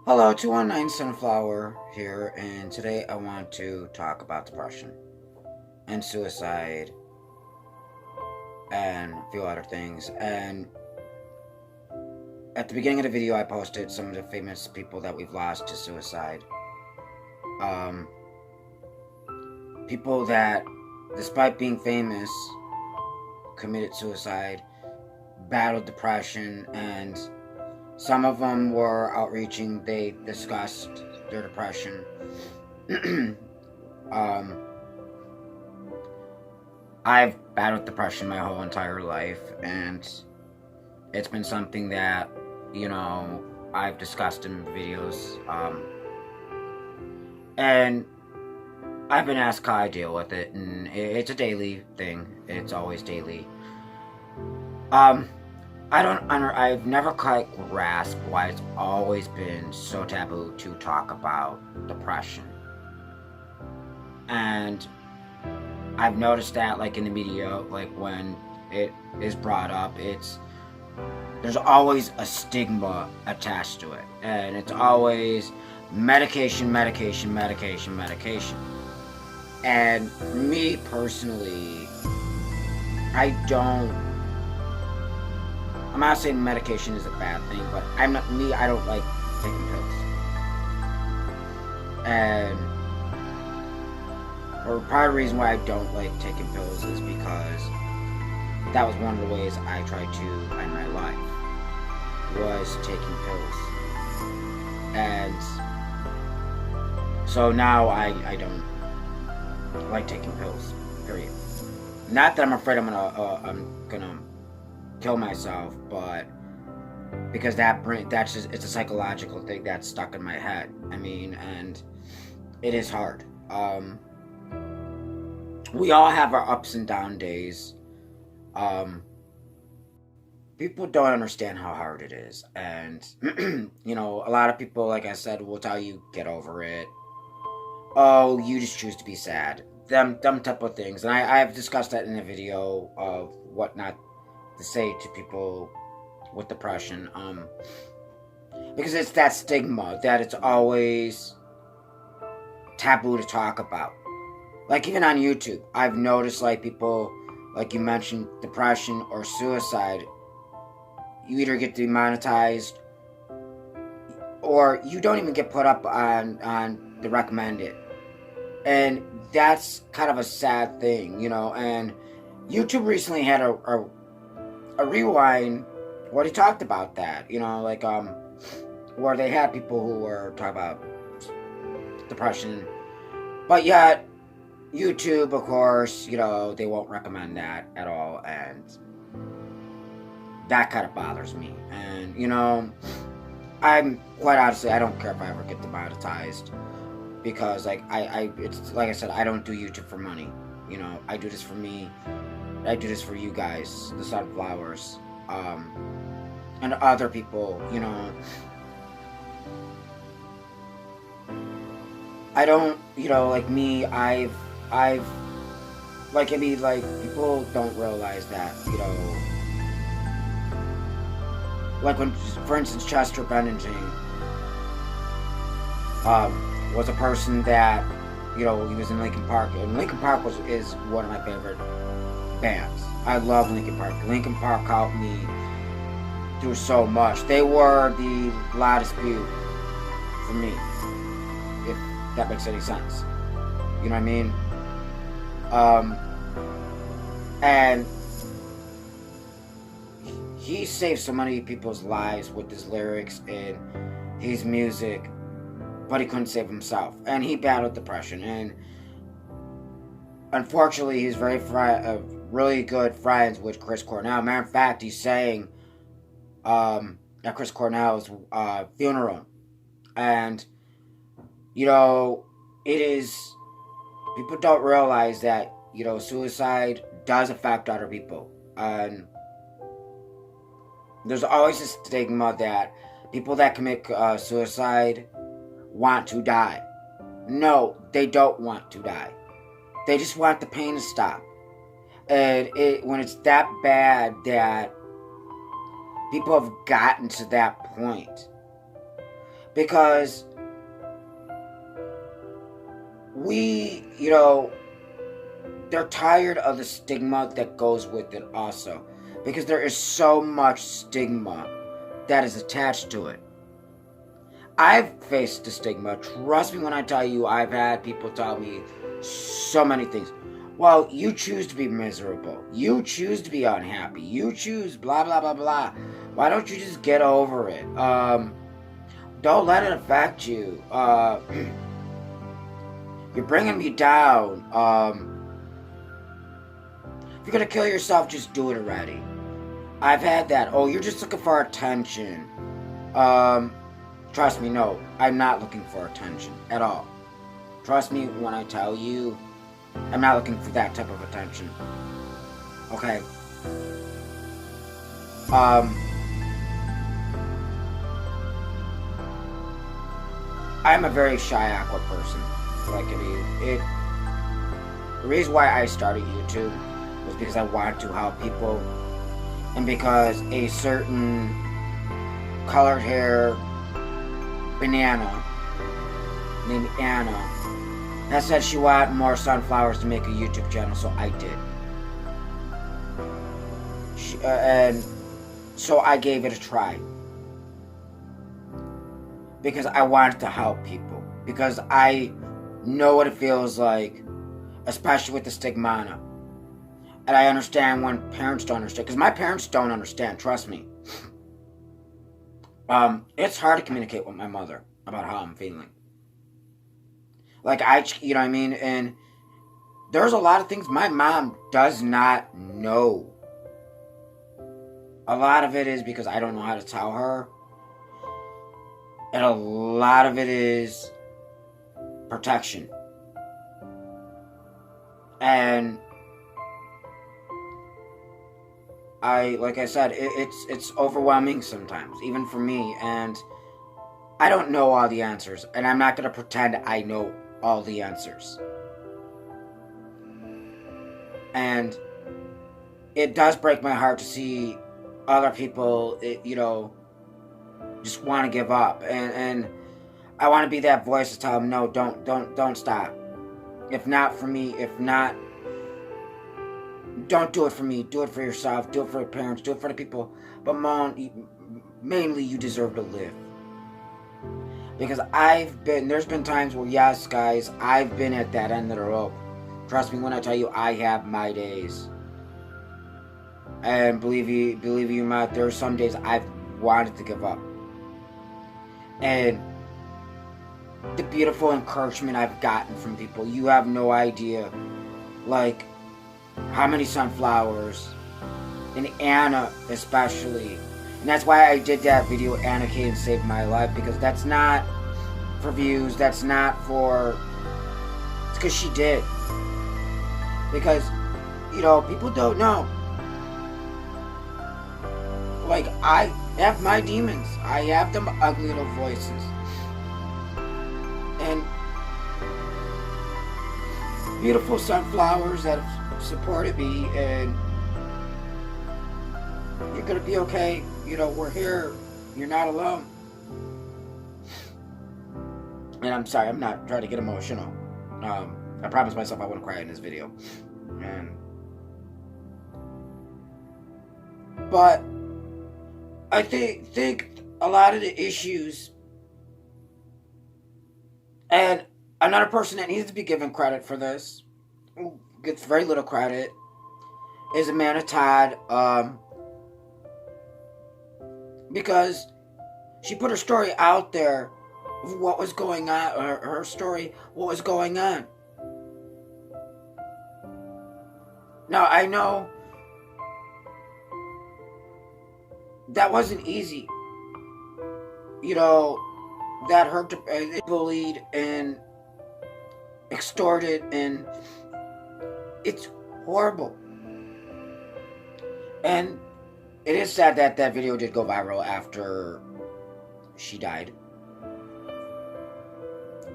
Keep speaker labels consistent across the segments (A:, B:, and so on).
A: Hello, 219 Sunflower here, and today I want to talk about depression and suicide and a few other things. And at the beginning of the video, I posted some of the famous people that we've lost to suicide. Um, People that, despite being famous, committed suicide, battled depression, and some of them were outreaching. They discussed their depression. um, I've battled depression my whole entire life, and it's been something that, I've discussed in videos. And I've been asked how I deal with it, and it's a daily thing. It's always daily. Um, I've never quite grasped why it's always been so taboo to talk about depression. And I've noticed that, like, in the media, like, when it is brought up, there's always a stigma attached to it. And it's always medication, medication, medication, medication. And for me personally, I'm not saying medication is a bad thing, but I don't like taking pills. And part of the reason why I don't like taking pills is because that was one of the ways I tried to end my life, was taking pills. And so now I don't like taking pills, period. Not that I'm afraid I'm gonna kill myself, but because it's a psychological thing that's stuck in my head. I mean, and it is hard. We all have our ups and down days. People don't understand how hard it is, and a lot of people, like I said, will tell you get over it. Oh, you just choose to be sad. Them type of things, and I've discussed that in a video of what not to say to people with depression. Because it's that stigma that it's always taboo to talk about. Like, even on YouTube, I've noticed, like, people, like you mentioned, depression or suicide, you either get demonetized or you don't even get put up on the recommended. And that's kind of a sad thing, and YouTube recently had a rewind where they talked about that, where they had people who were talking about depression, but yet YouTube, of course, they won't recommend that at all, and that kind of bothers me. And I'm quite honestly, I don't care if I ever get demonetized, because it's like I said, I don't do YouTube for money. I do this for me. I do this for you guys, the Sunflowers, and other people. I don't, like me, I've, like, I mean, like, people don't realize that, like, when, for instance, Chester Bennington, was a person that, he was in Linkin Park, and Linkin Park is one of my favorite bands. I love Linkin Park. Linkin Park helped me through so much. They were the loudest view for me, if that makes any sense. You know what I mean? And he saved so many people's lives with his lyrics and his music, but he couldn't save himself. And he battled depression. And unfortunately, he's really good friends with Chris Cornell. Matter of fact, he's saying at Chris Cornell's funeral. And, it is, people don't realize that, suicide does affect other people. And there's always a stigma that people that commit suicide want to die. No, they don't want to die. They just want the pain to stop. And when it's that bad that people have gotten to that point. Because they're tired of the stigma that goes with it also. Because there is so much stigma that is attached to it. I've faced the stigma. Trust me when I tell you, I've had people tell me so many things. Well, you choose to be miserable. You choose to be unhappy. You choose blah, blah, blah, blah. Why don't you just get over it? Don't let it affect you. You're bringing me down. If you're going to kill yourself, just do it already. I've had that. Oh, you're just looking for attention. Trust me, no. I'm not looking for attention at all. Trust me when I tell you, I'm not looking for that type of attention. Okay? I'm a very shy, awkward person. Like, the reason why I started YouTube was because I wanted to help people, and because a certain colored hair banana named Anna that said she wanted more sunflowers to make a YouTube channel, so I did. And so I gave it a try. Because I wanted to help people. Because I know what it feels like, especially with the stigmata. And I understand when parents don't understand. Because my parents don't understand, trust me. It's hard to communicate with my mother about how I'm feeling. Like, you know what I mean? And there's a lot of things my mom does not know. A lot of it is because I don't know how to tell her. And a lot of it is protection. And like I said, it's overwhelming sometimes, even for me. And I don't know all the answers. And I'm not going to pretend I know all the answers. And it does break my heart to see other people, just want to give up. And I want to be that voice to tell them, no, don't stop. If not for me, don't do it for me. Do it for yourself. Do it for your parents. Do it for the people. But mainly you deserve to live. Because there's been times where, yes, guys, I've been at that end of the rope. Trust me when I tell you, I have my days. And believe you not, there are some days I've wanted to give up. And the beautiful encouragement I've gotten from people, you have no idea. Like, how many sunflowers, and Anna especially. And that's why I did that video, Anna came and saved my life, because that's not for views, that's not for, it's because she did. Because, people don't know. Like, I have my demons. I have them ugly little voices. And beautiful sunflowers that have supported me, and you're gonna be okay. We're here. You're not alone. And I'm sorry, I'm not trying to get emotional. I promised myself I wouldn't cry in this video. But I think a lot of the issues, and another person that needs to be given credit for this, who gets very little credit, is Amanda Todd, because she put her story out there of what was going on, her story, what was going on. Now, I know that wasn't easy. That hurt, bullied and extorted, and it's horrible. And it is sad that that video did go viral after she died.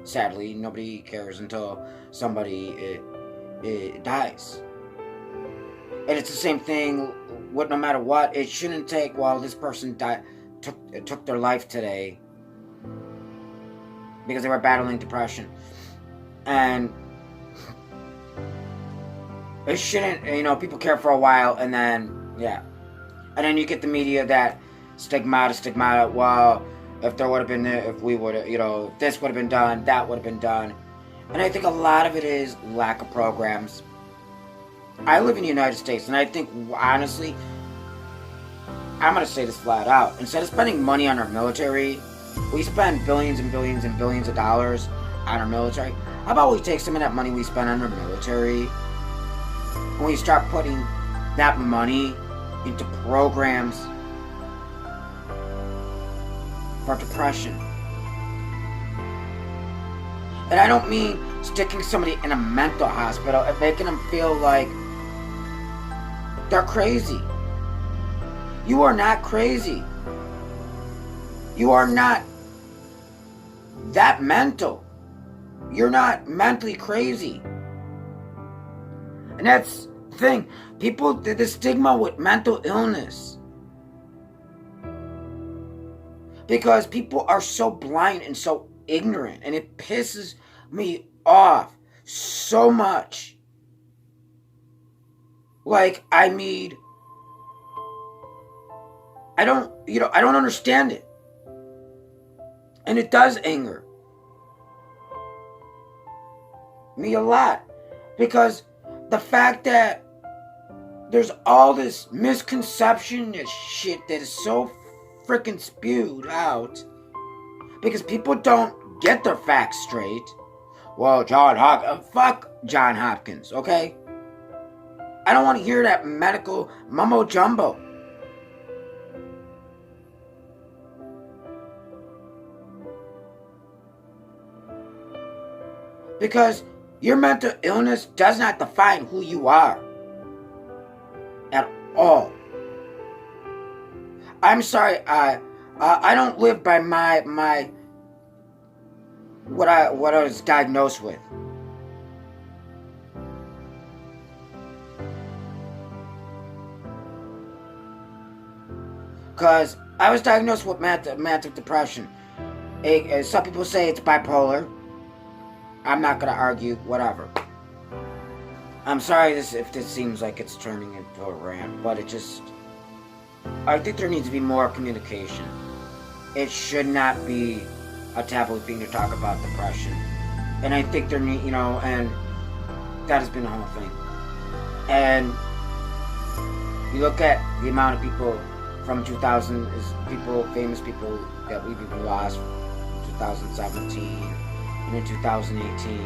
A: Sadly, nobody cares until somebody dies. And it's the same thing with no matter what. It shouldn't take, this person died, took their life today. because they were battling depression. And it shouldn't, people care for a while, and then, yeah. And then you get the media that stigmata, well, if there would have been, if we would have, if this would have been done, that would have been done. And I think a lot of it is lack of programs. I live in the United States, and I think, honestly, I'm going to say this flat out. Instead of spending money on our military, we spend billions and billions and billions of dollars on our military. How about we take some of that money we spend on our military and we start putting that money into programs for depression? And I don't mean sticking somebody in a mental hospital and making them feel like they're crazy. You are not crazy. You are not that mental. You're not mentally crazy. And that's the thing. People, the stigma with mental illness. Because people are so blind and so ignorant. And it pisses me off so much. Like, I don't understand it. And it does anger me a lot. Because the fact that there's all this misconception, this shit that is so freaking spewed out. Because people don't get their facts straight. Well, fuck John Hopkins, okay? I don't want to hear that medical mumbo jumbo. Because your mental illness does not define who you are. At all. I'm sorry, I don't live by my what I was diagnosed with. Because I was diagnosed with manic depression. Some people say it's bipolar. I'm not going to argue, whatever. I'm sorry if this seems like it's turning into a rant, but I think there needs to be more communication. It should not be a taboo thing to talk about depression. And I think and that has been the whole thing. And you look at the amount of people from 2000, famous people that we've even lost, 2017 and in 2018.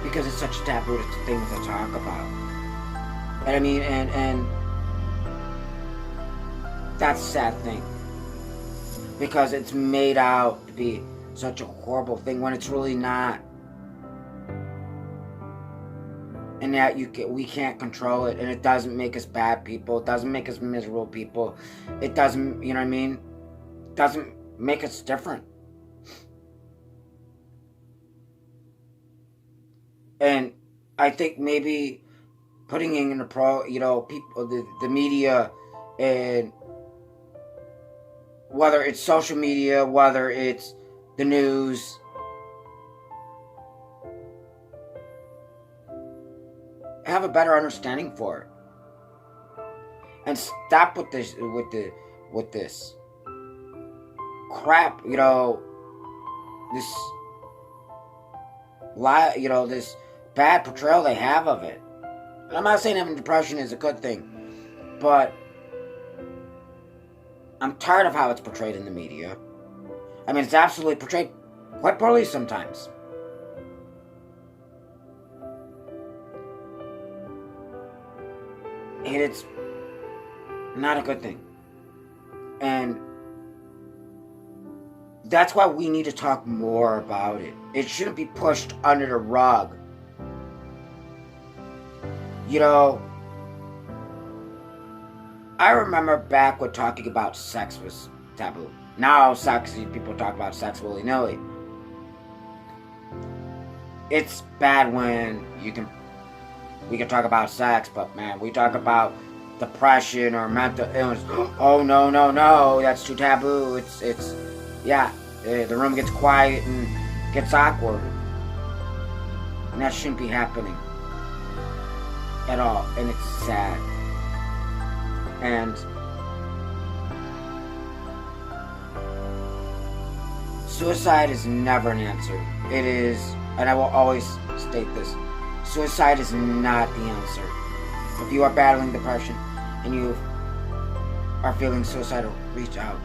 A: Because it's such a taboo thing to talk about. And I mean, and that's a sad thing. Because it's made out to be such a horrible thing when it's really not. And that we can't control it, and it doesn't make us bad people. It doesn't make us miserable people. It doesn't, you know what I mean? It doesn't make us different. And I think maybe putting in the people, the media, and whether it's social media, whether it's the news, have a better understanding for it, and stop with this crap. This lie. This bad portrayal they have of it. And I'm not saying having depression is a good thing, but I'm tired of how it's portrayed in the media. I mean, it's absolutely portrayed quite poorly sometimes. And it's not a good thing. And that's why we need to talk more about it. It shouldn't be pushed under the rug. I remember back when talking about sex was taboo. Now people talk about sex willy-nilly. It's bad when we can talk about sex, but man, we talk about depression or mental illness. Oh no, that's too taboo. It's yeah, the room gets quiet and gets awkward. And that shouldn't be happening at all. And it's sad. And suicide is never an answer. It is, and I will always state this, suicide is not the answer. If you are battling depression and you are feeling suicidal, reach out.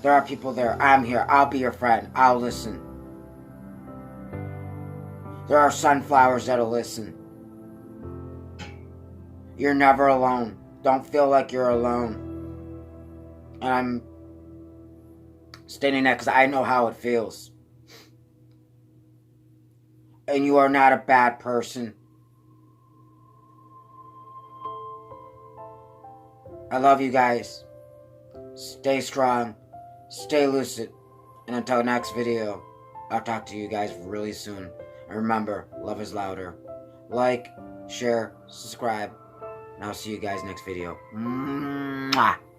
A: There are people there. I'm here. I'll be your friend. I'll listen. There are sunflowers that'll listen. You're never alone. Don't feel like you're alone. And I'm stating that because I know how it feels. And you are not a bad person. I love you guys. Stay strong. Stay lucid. And until the next video, I'll talk to you guys really soon. And remember, love is louder. Like, share, subscribe. And I'll see you guys next video. Mwah!